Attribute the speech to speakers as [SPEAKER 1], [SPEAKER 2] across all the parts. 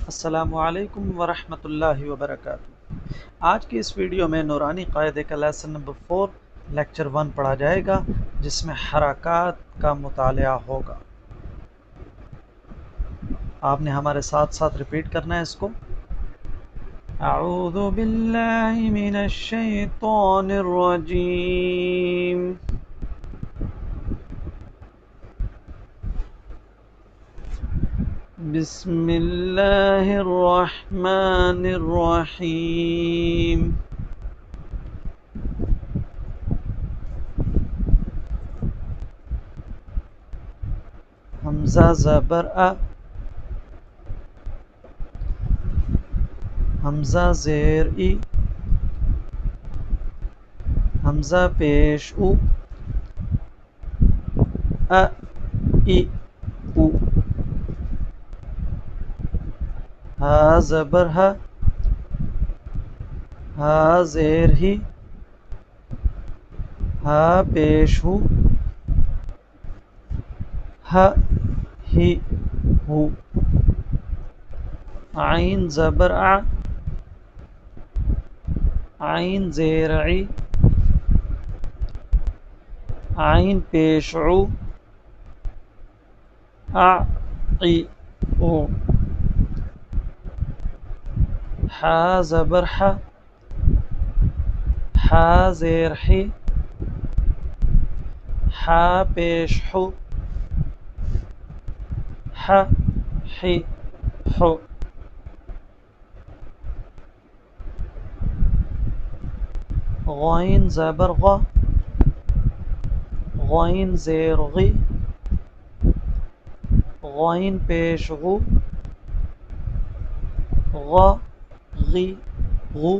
[SPEAKER 1] السلام علیکم ورحمۃ اللہ وبرکاتہ۔ آج کی اس ویڈیو میں نورانی قاعدے کا لیسن نمبر 4 لیکچر 1 پڑھا جائے گا، جس میں حرکات کا مطالعہ ہوگا۔ آپ نے ہمارے ساتھ ساتھ ریپیٹ کرنا ہے اس کو۔ اعوذ باللہ من الشیطان الرجیم، بسم اللہ الرحمن الرحیم۔ حمزہ زبر ا، حمزہ زیر ای، حمزہ پیش او، ا ای او، ہا زبر ہ، ہا زیر ہی، ہا پیش ہو، ہ ہی ہو، عین زبر ع، عین زیر عی، عین پیش عو، ا عی او، حا زبر ح، حا زیر حی، حا پیش حو، ح حی حو، غین زبر غ، غین زیر غی، غین پیش غو، غ غی غو،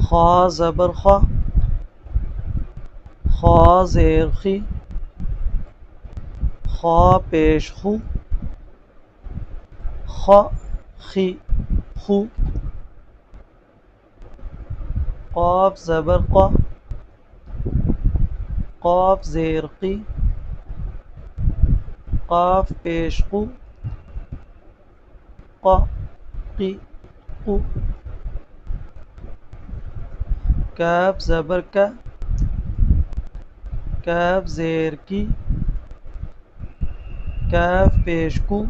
[SPEAKER 1] خا زبر خا، خا زیر خی، خا پیش خو، خ خی خو، قاف زبر ق، قاف زیر قی، قاف پیش قو، ق قی قو، کاف زبر کا، کاف زیر کی، کاف پیش کو،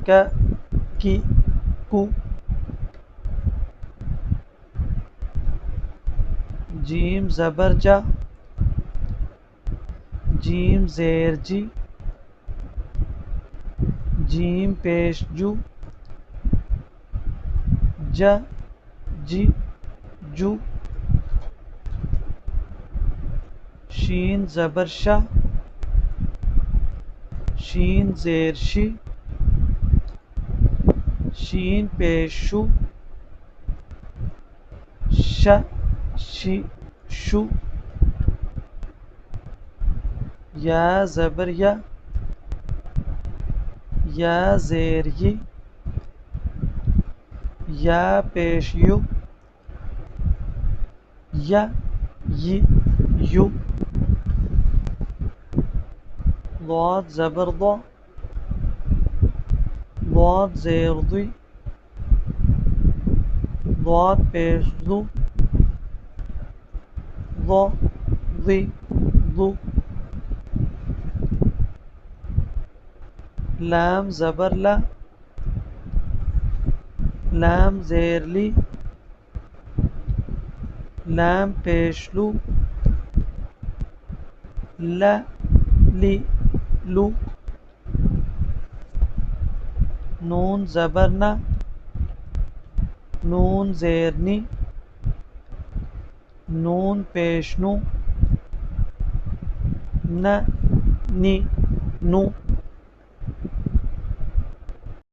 [SPEAKER 1] ک کی کو، جیم زبر جا، جیم زیر جی، جیم پیش جو، ج جی جو، شین زبر شا، شین زیر شی، شین پیش شو، ش شی شو، یا زبر یا، یا زیر ی، یا پیش یو، یا ی یو، ضاد زبر ضا، ضاد زیر ضی، ضاد پیش ضو، ضا ضی ضو، لام زبر لا، لام زیر لی، لام پیش لو، ل لی لو، نون زبر نا، نون زیر نی، نون پیش نو، ن نی نو،